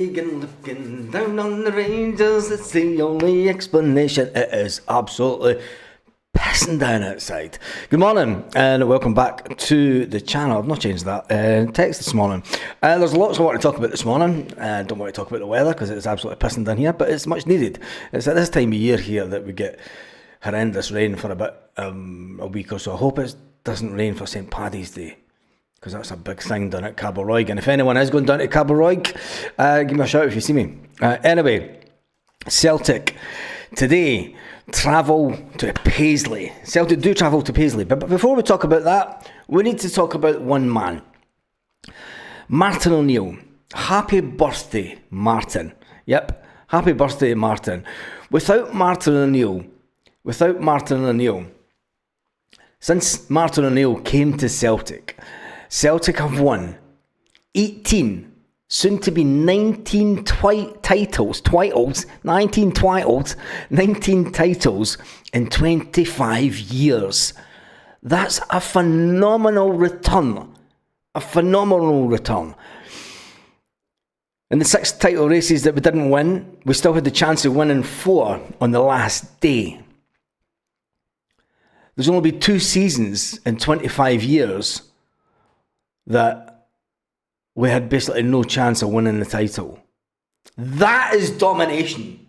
Looking down on the Rangers, it's the only explanation. It is absolutely pissing down outside. Good morning and welcome back to the channel. I've not changed that text this morning. There's lots I want to talk about this morning. I don't want to talk about the weather because it's absolutely pissing down here, but it's much needed. It's at this time of year here that we get horrendous rain for a week or so. I hope it doesn't rain for St. Paddy's Day, because that's a big thing down at Cabalroig. And if anyone is going down to Cabalroig, give me a shout if you see me. Anyway, Celtic today travel to Paisley. Celtic do travel to Paisley. But before we talk about that, we need to talk about one man. Martin O'Neill. Happy birthday, Martin. Yep, happy birthday, Martin. Without Martin O'Neill, since Martin O'Neill came to Celtic have won 18, soon to be 19 titles in 25 years. That's a phenomenal return. In the 6 title races that we didn't win, we still had the chance of winning 4 on the last day. There's only been 2 seasons in 25 years that we had basically no chance of winning the title. That is domination.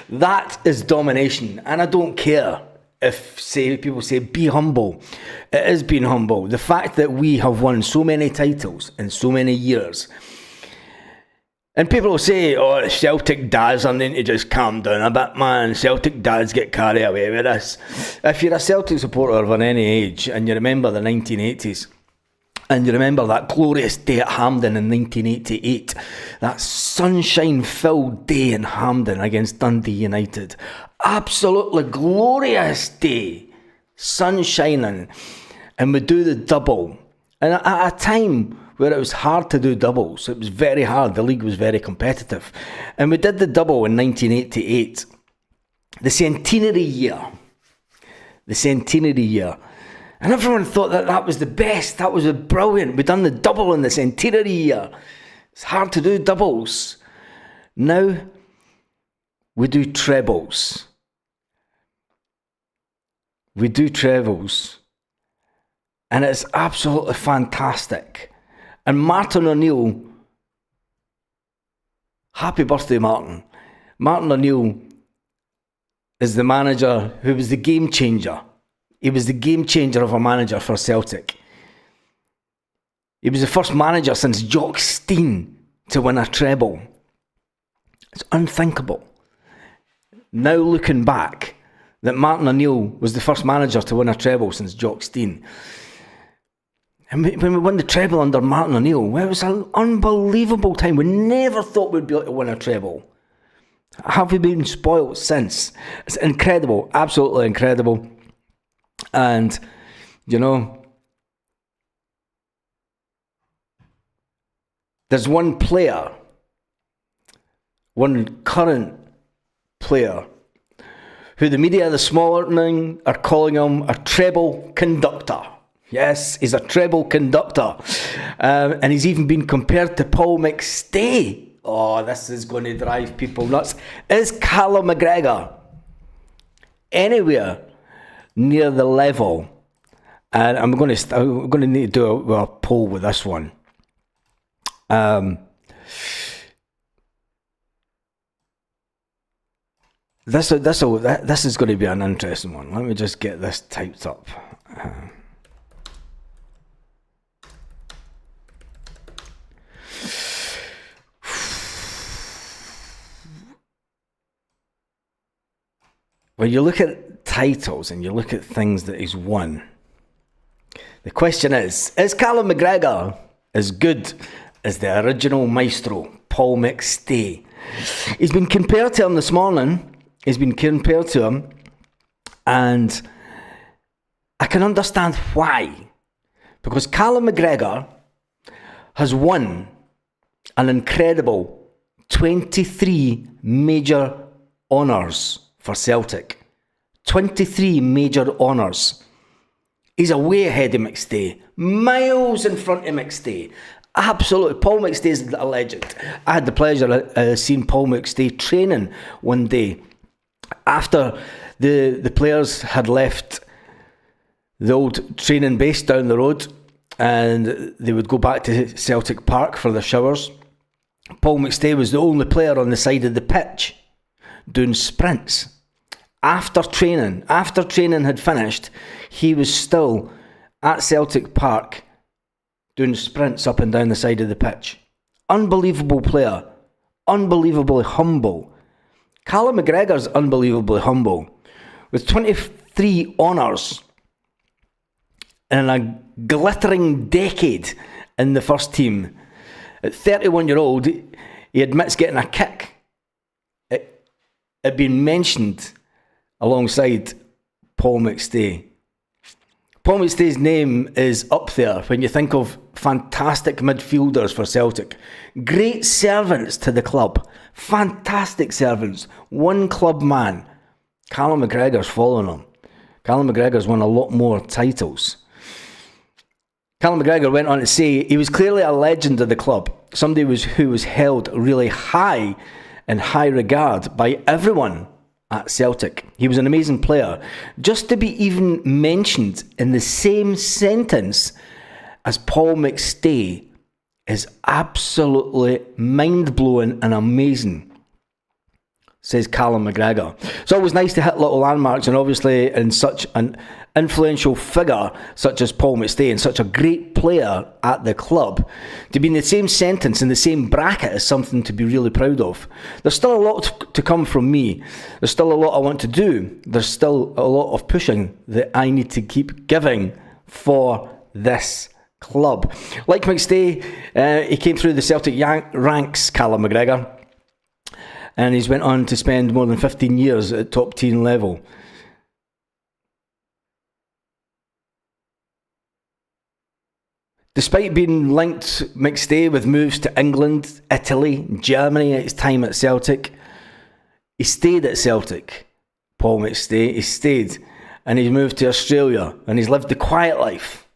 That is domination. And I don't care if people say be humble. It is being humble. The fact that we have won so many titles in so many years. And people will say, oh, Celtic dads are need to just calm down a bit, man. Celtic dads get carried away with this. If you're a Celtic supporter of any age and you remember the 1980s, and you remember that glorious day at Hampden in 1988, that sunshine-filled day in Hampden against Dundee United. Absolutely glorious day. Sun shining. And we do the double. And at a time where it was hard to do doubles, it was very hard, the league was very competitive. And we did the double in 1988. The centenary year. And everyone thought that was the best, that was brilliant. We'd done the double in the centenary year. It's hard to do doubles. Now we do trebles. And it's absolutely fantastic. And Martin O'Neill, happy birthday, Martin. Martin O'Neill is the manager who was the game changer. He was the game changer of a manager for Celtic. He was the first manager since Jock Stein to win a treble. It's unthinkable. Now looking back, that Martin O'Neill was the first manager to win a treble since Jock Stein. And when we won the treble under Martin O'Neill, well, it was an unbelievable time. We never thought we'd be able to win a treble. Have we been spoiled since? It's incredible, absolutely incredible. And, you know, there's one current player, who the media this morning are calling him a treble conductor. Yes, he's a treble conductor. And he's even been compared to Paul McStay. Oh, this is going to drive people nuts. Is Callum McGregor anywhere near the level? And I'm going to need to do a poll with this one. This is going to be an interesting one. Let me just get this typed up. When you look at titles and you look at things that he's won, the question is Callum McGregor as good as the original maestro, Paul McStay? He's been compared to him this morning. And I can understand why. Because Callum McGregor has won an incredible 23 major honours for Celtic. 23 major honours. He's a way ahead of McStay. Miles in front of McStay. Absolutely. Paul McStay is a legend. I had the pleasure of seeing Paul McStay training one day after the players had left the old training base down the road, and they would go back to Celtic Park for their showers. Paul McStay was the only player on the side of the pitch doing sprints. After training had finished, he was still at Celtic Park doing sprints up and down the side of the pitch. Unbelievable player. Unbelievably humble. Callum McGregor's unbelievably humble. With 23 honours and a glittering decade in the first team. At 31-year-old, he admits getting a kick. It had been mentioned alongside Paul McStay. Paul McStay's name is up there when you think of fantastic midfielders for Celtic. Great servants to the club. Fantastic servants. One club man. Callum McGregor's following him. Callum McGregor's won a lot more titles. Callum McGregor went on to say he was clearly a legend of the club. Somebody who was held really high in high regard by everyone at Celtic. He was an amazing player. Just to be even mentioned in the same sentence as Paul McStay is absolutely mind-blowing and amazing, says Callum McGregor. It's always nice to hit little landmarks, and obviously in such an influential figure such as Paul McStay and such a great player at the club, to be in the same sentence, in the same bracket, is something to be really proud of. There's still a lot to come from me. There's still a lot I want to do. There's still a lot of pushing that I need to keep giving for this club. Like McStay, he came through the Celtic ranks, Callum McGregor, and he's went on to spend more than 15 years at top team level. Despite being linked, McStay, with moves to England, Italy, Germany at his time at Celtic, he stayed at Celtic. Paul McStay, he stayed, and he's moved to Australia, and he's lived the quiet life.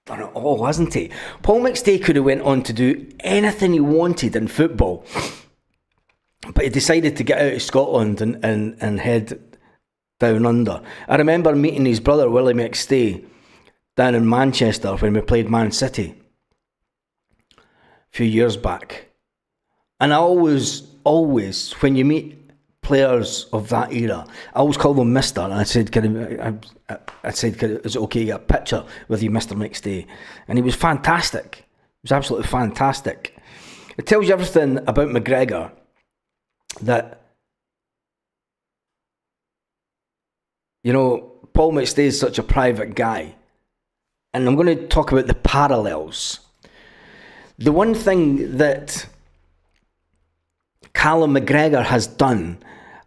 Done it all, hasn't he? Paul McStay could have went on to do anything he wanted in football, but he decided to get out of Scotland and head down under. I remember meeting his brother, Willie McStay, down in Manchester when we played Man City a few years back. And I always, when you meet players of that era, I always call them Mr. And I said, is it okay to get a picture with you, Mr. McStay? And he was fantastic. He was absolutely fantastic. It tells you everything about McGregor, that, you know, Paul McStay is such a private guy. And I'm going to talk about the parallels. The one thing that Callum McGregor has done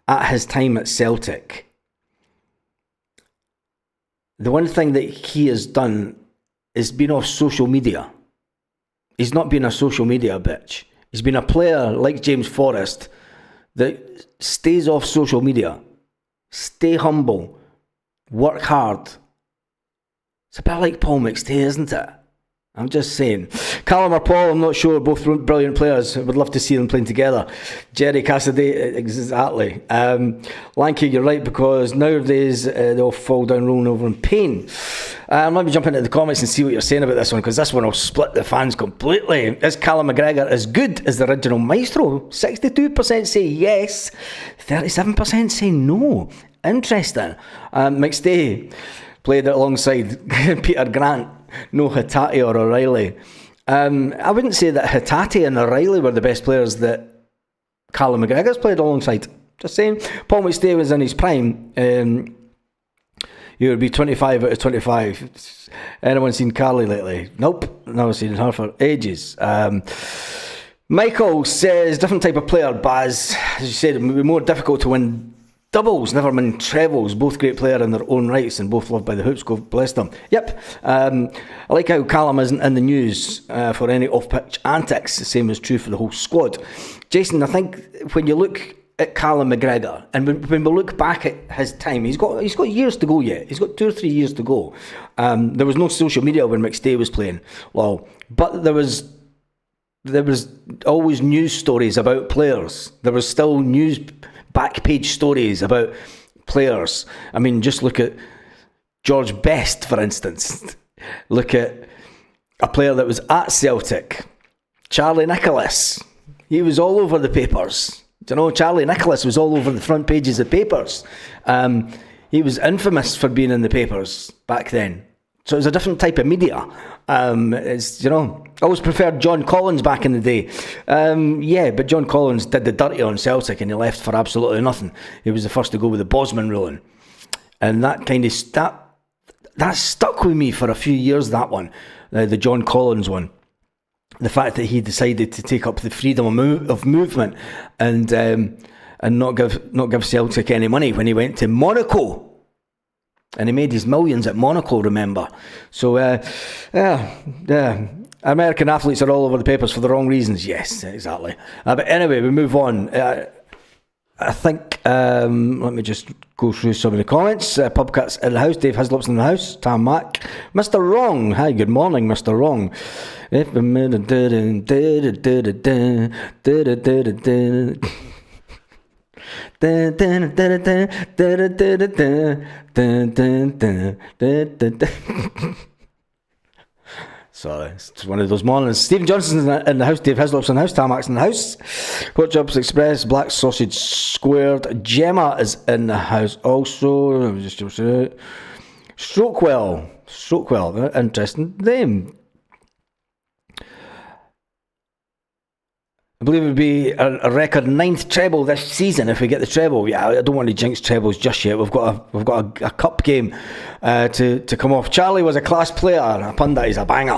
at his time at Celtic, the one thing that he has done is been off social media. He's not been a social media bitch. He's been a player like James Forrest that stays off social media. Stay humble. Work hard. It's a bit like Paul McStay, isn't it? I'm just saying. Callum or Paul, I'm not sure. Both brilliant players. I would love to see them playing together. Jerry Cassidy, exactly. Lanky, you're right, because nowadays they all fall down rolling over in pain. Let me jump into the comments and see what you're saying about this one, because this one will split the fans completely. Is Callum McGregor as good as the original Maestro? 62% say yes, 37% say no. Interesting. McStay played it alongside Peter Grant, no Hatate or O'Reilly. I wouldn't say that Hatate and O'Reilly were the best players that Callum McGregor's played alongside. Just saying. Paul McStay was in his prime. He would be 25 out of 25. Anyone seen Carly lately? Nope. Never seen her for ages. Michael says, different type of player, Baz. As you said, it would be more difficult to win doubles, never mind trebles. Both great player in their own rights and both loved by the hoops. God bless them. Yep. I like how Callum isn't in the news for any off-pitch antics. The same is true for the whole squad. Jason, I think when you look at Callum McGregor, and when we look back at his time, he's got years to go yet. He's got 2 or 3 years to go. There was no social media when McStay was playing, but there was always news stories about players. There was still news back page stories about players. I mean, just look at George Best, for instance. Look at a player that was at Celtic, Charlie Nicholas. He was all over the papers. Do you know, Charlie Nicholas was all over the front pages of papers. He was infamous for being in the papers back then. So it was a different type of media. It's, I always preferred John Collins back in the day. But John Collins did the dirty on Celtic and he left for absolutely nothing. He was the first to go with the Bosman ruling. And that kind of that stuck with me for a few years, that one. The John Collins one. The fact that he decided to take up the freedom of movement and not give Celtic any money when he went to Monaco. And he made his millions at Monaco, remember. So, American athletes are all over the papers for the wrong reasons. Yes, exactly. But anyway, we move on. I think, let me just go through some of the comments. Pubcats in the house. Dave Hislop's in the house. Tam Mac. Mr. Wrong. Hi, good morning, Mr. Wrong. Sorry, it's one of those mornings. Stephen Johnson's in the house, Dave Hislop's in the house, Tarmac's in the house. Hot Jobs Express, Black Sausage Squared, Gemma is in the house also. Let me just Strokewell, interesting name. I believe it would be a record 9th treble this season if we get the treble. Yeah, I don't want to jinx trebles just yet. We've got a cup game to come off. Charlie was a class player. A pundit is a banger.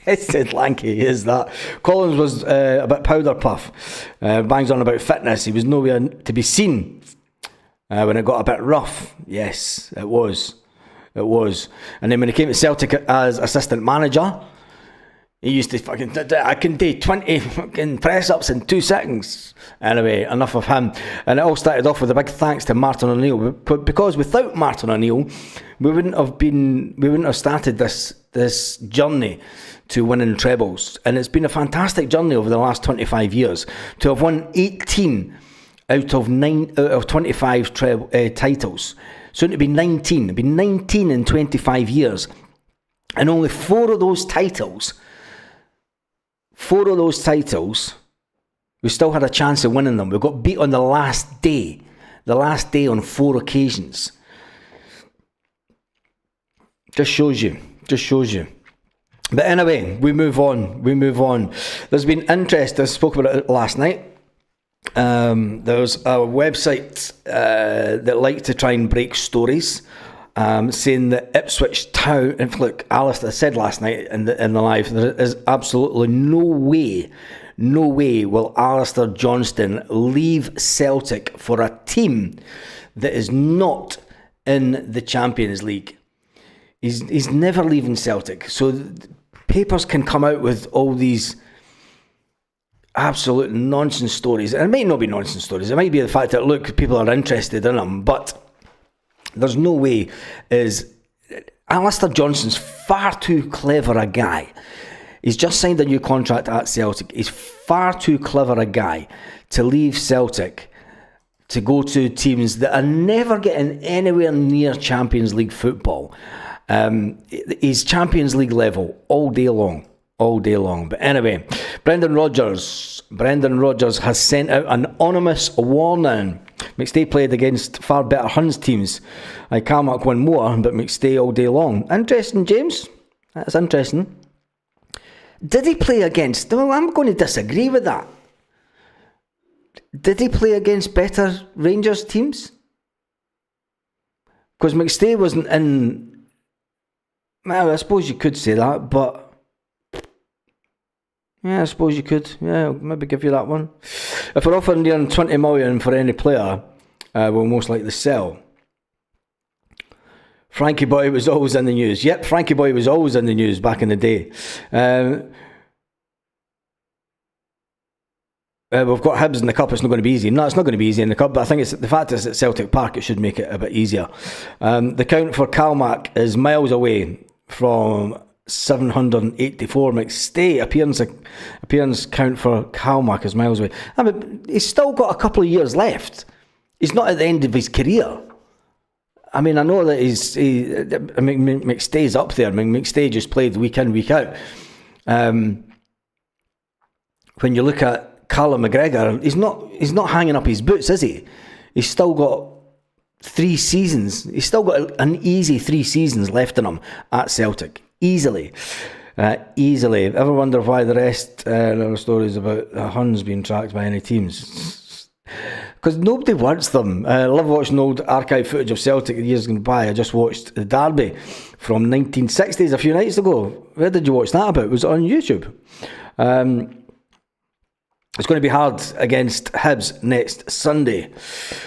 It said lanky, is that. Collins was a bit powder puff. Bangs on about fitness. He was nowhere to be seen when it got a bit rough. Yes, it was. And then when he came to Celtic as assistant manager, he used to I can do 20 fucking press-ups in 2 seconds. Anyway, enough of him. And it all started off with a big thanks to Martin O'Neill. Because without Martin O'Neill, we wouldn't have started this journey to winning trebles. And it's been a fantastic journey over the last 25 years. To have won 18 out of 25 titles. Soon to be 19. It'd be 19 in 25 years. And only 4 of those titles, we still had a chance of winning them. We got beat on the last day on 4 occasions. Just shows you. But anyway, we move on. There's been interest, I spoke about it last night. There's a website that like to try and break stories. Saying that Ipswich Town, and look, Alistair said last night in the live, there is absolutely no way will Alistair Johnston leave Celtic for a team that is not in the Champions League. He's never leaving Celtic. So papers can come out with all these absolute nonsense stories. And it might not be nonsense stories. It might be the fact that, look, people are interested in him, but there's no way. Alistair Johnston's far too clever a guy. He's just signed a new contract at Celtic. He's far too clever a guy to leave Celtic to go to teams that are never getting anywhere near Champions League football. He's Champions League level all day long. But anyway, Brendan Rodgers has sent out an anonymous warning. McStay played against far better Huns teams. Carmack won more, but McStay all day long. Interesting, James. That's interesting. Did he play against... Well, I'm going to disagree with that. Did he play against better Rangers teams? Because McStay wasn't in... Well, I suppose you could say that, but... Yeah, I suppose you could. Yeah, I'll maybe give you that one. If we're offering near 20 million for any player, we'll most likely sell. Frankie Boy was always in the news. Yep, Frankie Boy was always in the news back in the day. We've got Hibs in the Cup. It's not going to be easy. No, it's not going to be easy in the Cup, but I think it's the fact is at Celtic Park, it should make it a bit easier. The count for Calmac is miles away from 784. McStay appearance count for Calmac is miles away. I mean, he's still got a couple of years left. He's not at the end of his career. I mean, I know that McStay's up there. I mean, McStay just played week in, week out. When you look at Callum McGregor, he's not hanging up his boots, is he? He's still got 3 seasons. He's still got an easy 3 seasons left in him at Celtic. Easily. Ever wonder why the rest of the stories about Huns being tracked by any teams? Because nobody wants them. I love watching old archive footage of Celtic years gone by. I just watched the derby from 1960s a few nights ago. Where did you watch that about? Was it on YouTube? It's going to be hard against Hibs next Sunday,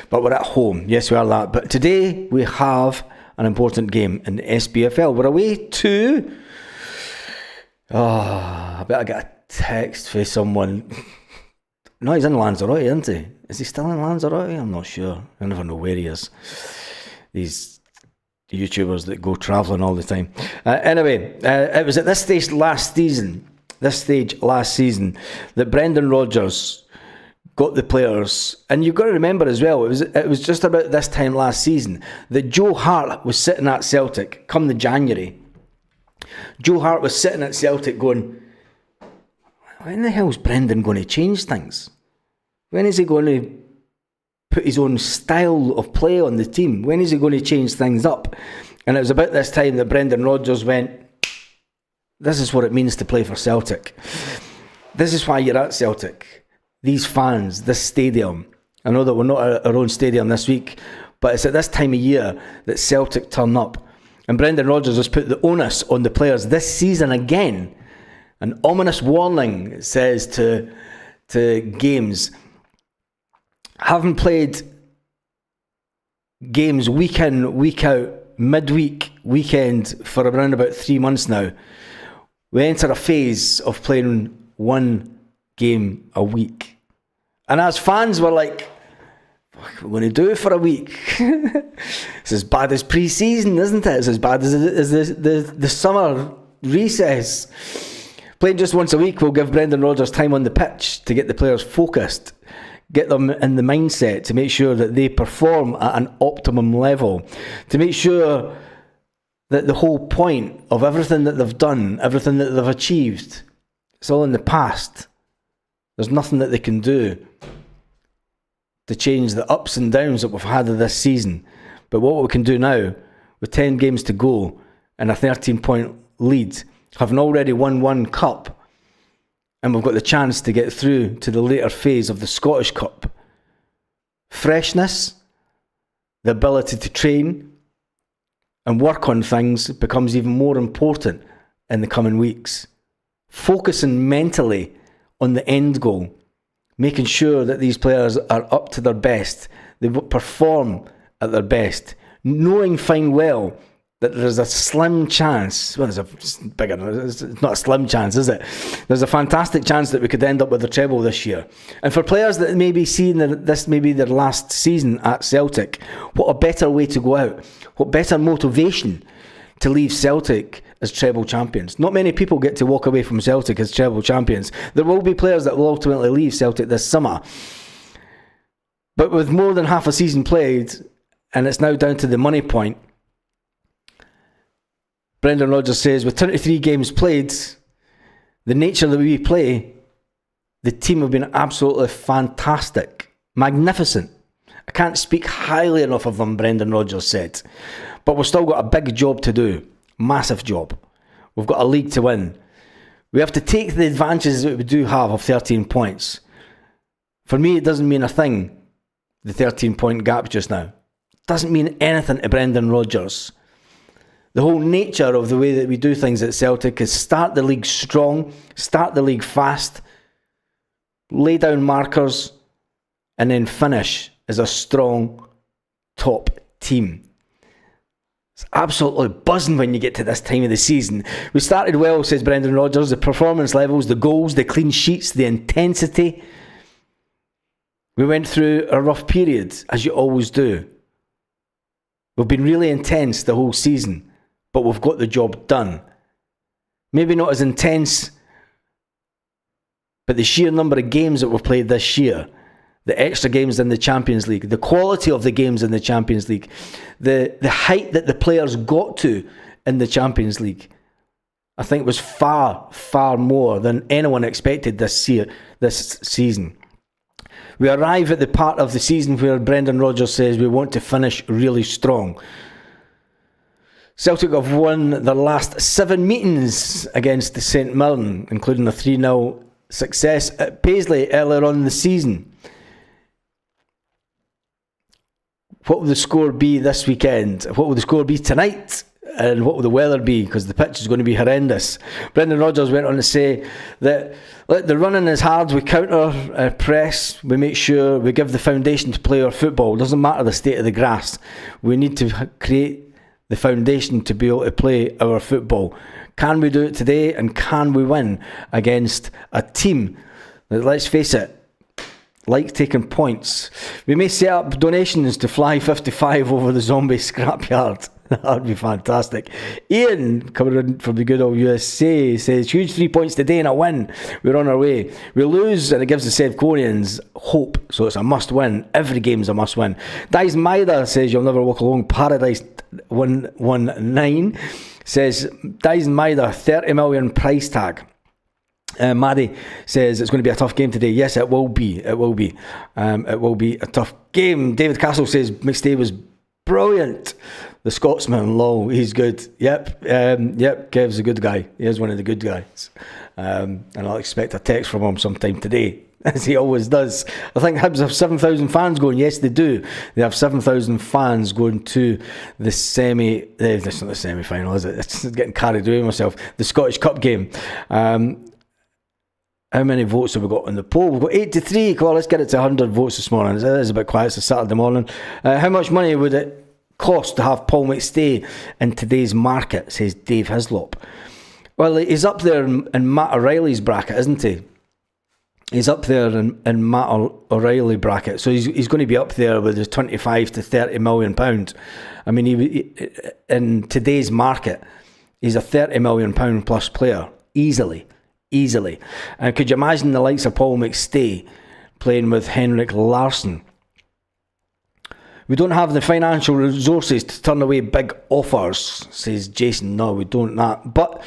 but we're at home. Yes, we are that. But today we have an important game in the SPFL. We're away to... I bet I get a text from someone. No, he's in Lanzarote, isn't he? Is he still in Lanzarote? I'm not sure. I never know where he is. These YouTubers that go travelling all the time. Anyway, it was at this stage last season that Brendan Rodgers got the players, and you've got to remember as well, it was just about this time last season that Joe Hart was sitting at Celtic come the January. Joe Hart was sitting at Celtic going, when the hell's Brendan going to change things? When is he going to put his own style of play on the team? When is he going to change things up? And it was about this time that Brendan Rodgers went, this is what it means to play for Celtic. This is why you're at Celtic. These fans, this stadium. I know that we're not at our own stadium this week, but it's at this time of year that Celtic turn up. And Brendan Rodgers has put the onus on the players this season again. An ominous warning, it says to games. Having played games week in, week out, midweek, weekend for around about 3 months now, we enter a phase of playing 1 game a week. And as fans, we're like, what are we going to do for a week? It's as bad as pre-season, isn't it? It's as bad as the summer recess. Playing just once a week will give Brendan Rodgers time on the pitch to get the players focused, get them in the mindset to make sure that they perform at an optimum level, to make sure that the whole point of everything that they've done, everything that they've achieved, it's all in the past. There's nothing that they can do to change the ups and downs that we've had of this season. But what we can do now, with 10 games to go and a 13-point lead, having already won 1 cup, and we've got the chance to get through to the later phase of the Scottish Cup. Freshness, the ability to train and work on things becomes even more important in the coming weeks. Focusing mentally on the end goal, making sure that these players are up to their best, they perform at their best, knowing fine well that there's a slim chance, well, it's not a slim chance, is it? There's a fantastic chance that we could end up with a treble this year. And for players that may be seeing that this may be their last season at Celtic, what a better way to go out, what better motivation to leave Celtic as treble champions. Not many people get to walk away from Celtic as treble champions. There will be players that will ultimately leave Celtic this summer. But with more than half a season played, and it's now down to the money point, Brendan Rodgers says, with 23 games played, the nature that we play, the team have been absolutely fantastic, magnificent. I can't speak highly enough of them, Brendan Rodgers said. But we've still got a big job to do, massive job. We've got a league to win. We have to take the advantages that we do have of 13 points. For me, it doesn't mean a thing, the 13-point gap just now. It doesn't mean anything to Brendan Rodgers. The whole nature of the way that we do things at Celtic is start the league strong, start the league fast, lay down markers, and then finish as a strong top team. It's absolutely buzzing when you get to this time of the season. We started well, says Brendan Rodgers. The performance levels, the goals, the clean sheets, the intensity. We went through a rough period, as you always do. We've been really intense the whole season, but we've got the job done. Maybe not as intense, but the sheer number of games that we've played this year, the extra games in the Champions League, the quality of the games in the Champions League, the height that the players got to in the Champions League, I think was far, far more than anyone expected this season. We arrive at the part of the season where Brendan Rodgers says we want to finish really strong. Celtic have won their last 7 meetings against the St Mirren, including a 3-0 success at Paisley earlier on in the season. What will the score be this weekend? What will the score be tonight? And what will the weather be? Because the pitch is going to be horrendous. Brendan Rodgers went on to say that the running is hard. We counter press. We make sure we give the foundation to play our football. It doesn't matter the state of the grass. We need to create the foundation to be able to play our football. Can we do it today? And can we win against a team that, let's face it, like taking points? We may set up donations to Fly 55 over the zombie scrapyard. That would be fantastic. Ian, coming in from the good old USA, says, huge 3 points today and a win. We're on our way. We lose and it gives the Sevconians hope. So it's a must win. Every game's a must win. Dice Maida says, you'll never walk along Paradise 119. Says, Dice Maida, 30 million price tag. Maddie says it's going to be a tough game today. Yes, it will be. It will be. It will be a tough game. David Castle says McStay was brilliant. The Scotsman, lol, he's good. Yep, Kev's a good guy. He is one of the good guys. And I'll expect a text from him sometime today, as he always does. I think Hibs have 7,000 fans going. Yes, they do. They have 7,000 fans going to the semi. That's not the semi-final, is it? It's getting carried away myself. The Scottish Cup game. How many votes have we got on the poll? We've got 83. Come on, let's get it to 100 votes this morning. It is a bit quiet. It's a Saturday morning. How much money would it cost to have Paul McStay in today's market, says Dave Hislop? Well, he's up there in Matt O'Reilly's bracket, isn't he? He's up there in Matt O'Reilly bracket. So he's going to be up there with his 25 to 30 million pounds. I mean, he in today's market, he's a 30 million pound plus player, easily. And could you imagine the likes of Paul McStay playing with Henrik Larsson? We don't have the financial resources to turn away big offers, says Jason. No, we don't that. But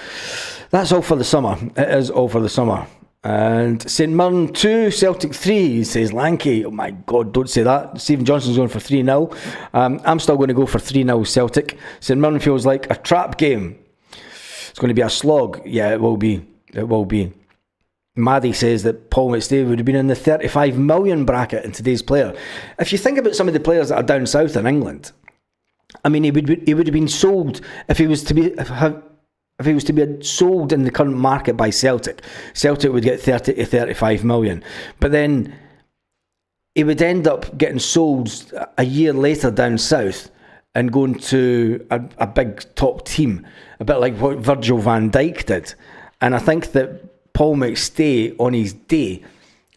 that's all for the summer. It is all for the summer. And St Mirren 2, Celtic 3, says Lanky. Oh my God, don't say that. Stephen Johnson's going for 3-0. I'm still going to go for 3-0 Celtic. St Mirren feels like a trap game. It's going to be a slog. Yeah, it will be. It will be. Maddie says that Paul McStay would have been in the 35 million bracket in today's player. If you think about some of the players that are down south in England, I mean, he would have been sold if he was to be sold in the current market by Celtic. Celtic would get 30 to 35 million, but then he would end up getting sold a year later down south and going to a big top team, a bit like what Virgil van Dijk did. And I think that Paul McStay on his day,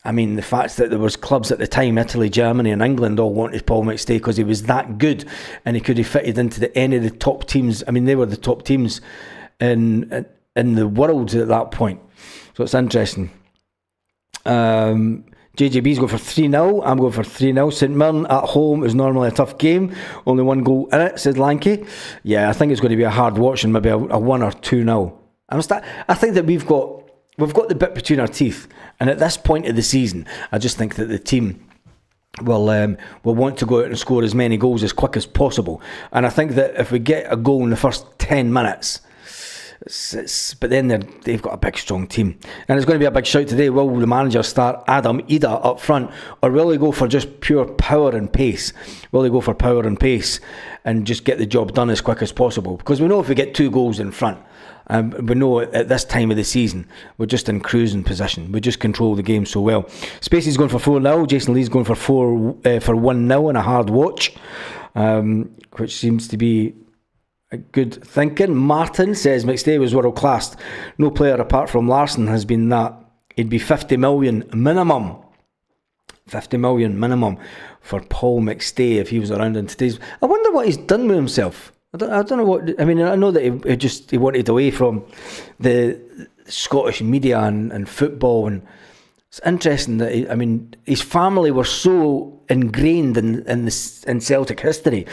I mean, the fact that there was clubs at the time, Italy, Germany and England all wanted Paul McStay because he was that good and he could have fitted into any of the top teams. I mean, they were the top teams in the world at that point. So it's interesting. JJB's going for 3-0. I'm going for 3-0. St Mirren at home is normally a tough game. Only one goal in it, said Lanky. Yeah, I think it's going to be a hard watch and maybe a 1 or 2-0. I think that we've got the bit between our teeth, and at this point of the season, I just think that the team will want to go out and score as many goals as quick as possible. And I think that if we get a goal in the first 10 minutes, but then they've got a big strong team, and it's going to be a big shout today. Will the manager start Adam Ida up front, or will he go for just pure power and pace? Will he go for power and pace and just get the job done as quick as possible? Because we know if we get 2 goals in front, we know at this time of the season we're just in cruising position. We just control the game so well. Spacey's going for 4-0. Jason Lee's going for 1-0 and a hard watch, which seems to be a good thinking. Martin says McStay was world class. No player apart from Larsson has been that. He'd be 50 million minimum. 50 million minimum for Paul McStay if he was around in today's. I wonder what he's done with himself. I don't know what. I mean, I know that he wanted away from the Scottish media and football, and it's interesting that his family were so ingrained in Celtic history.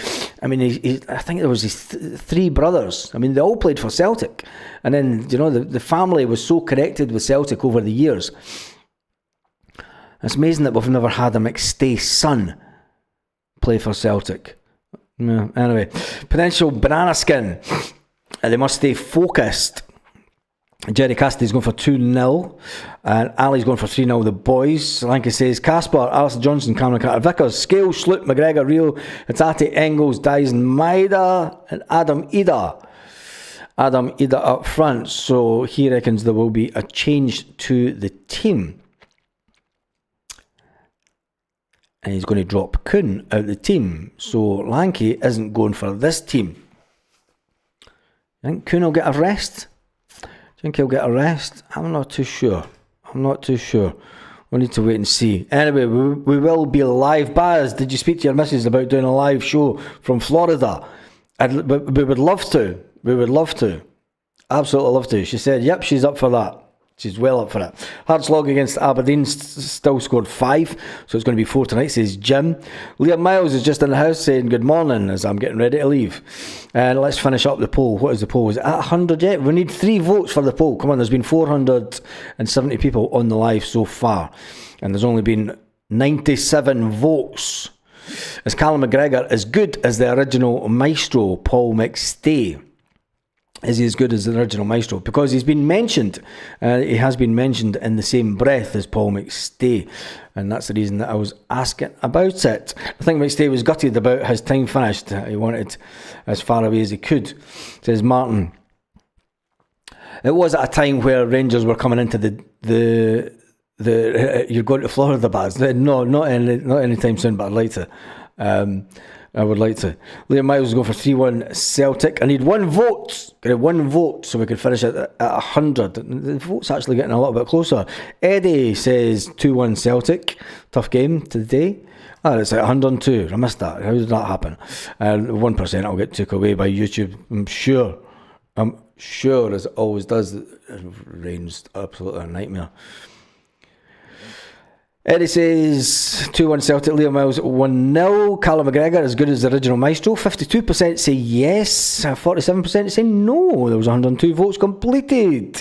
I mean, I think there was his three brothers. I mean, they all played for Celtic, and then the family was so connected with Celtic over the years. It's amazing that we've never had a McStay son play for Celtic. Yeah, anyway, potential banana skin. They must stay focused. Jerry Cassidy's going for 2-0 and Ali's going for 3-0 the boys. Solanke says Casper, Alistair Johnson, Cameron Carter Vickers, Scales, Sloop, McGregor, Rio, Hatate, Engels, Dyson, Maida and Adam Ida up front. So he reckons there will be a change to the team, and he's going to drop Kuhn out the team. So Lanke isn't going for this team. I think Kuhn will get a rest. Think he'll get a rest? I'm not too sure. We need to wait and see. Anyway, we will be live. Baz, did you speak to your missus about doing a live show from Florida? We would love to. Absolutely love to. She said, yep, she's up for that. She's well up for it. Hearts log against Aberdeen still scored 5, so it's going to be 4 tonight, says Jim. Liam Miles is just in the house saying good morning as I'm getting ready to leave. And let's finish up the poll. What is the poll? Is it at 100 yet? We need 3 votes for the poll. Come on, there's been 470 people on the live so far, and there's only been 97 votes. Is Callum McGregor as good as the original maestro, Paul McStay? Is he as good as the original maestro? Because he's been mentioned, he has been mentioned in the same breath as Paul McStay, and that's the reason that I was asking about it. I think McStay was gutted about his time finished. He wanted as far away as he could, says Martin. It was at a time where Rangers were coming into the you're going to Florida, Baz. No, not anytime soon, but I'd like to. I would like to. Liam Miles will go for 3-1 Celtic. I need 1 vote. Get 1 vote so we can finish it at 100. The vote's actually getting a little bit closer. Eddie says 2-1 Celtic. Tough game today. It's at 102. I missed that. How did that happen? 1% will get took away by YouTube. I'm sure, as it always does. Rain's absolutely a nightmare. Eddie says 2-1 Celtic, Leo Miles 1-0. Callum McGregor as good as the original maestro. 52% say yes, 47% say no. There was 102 votes completed.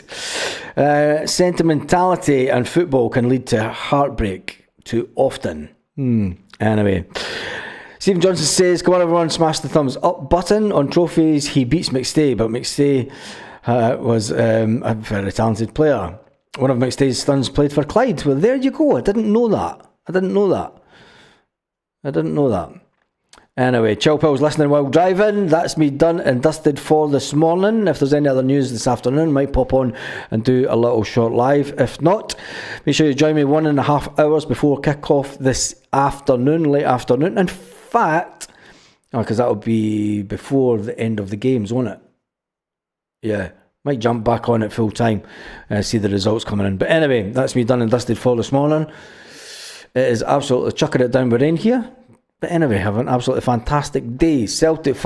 Sentimentality and football can lead to heartbreak too often. Anyway, Stephen Johnson says, come on everyone, smash the thumbs up button. On trophies he beats McStay, but McStay was a very talented player. One of McStay's sons played for Clyde. Well, there you go. I didn't know that. Anyway, Chill Pill's listening while driving. That's me done and dusted for this morning. If there's any other news this afternoon, might pop on and do a little short live. If not, make sure you join me 1.5 hours before kick-off this afternoon, late afternoon. In fact, because that'll be before the end of the games, won't it? Yeah. Might jump back on it full time, see the results coming in. But anyway, that's me done and dusted for this morning. It is absolutely chucking it down with rain here. But anyway, have an absolutely fantastic day. Celtic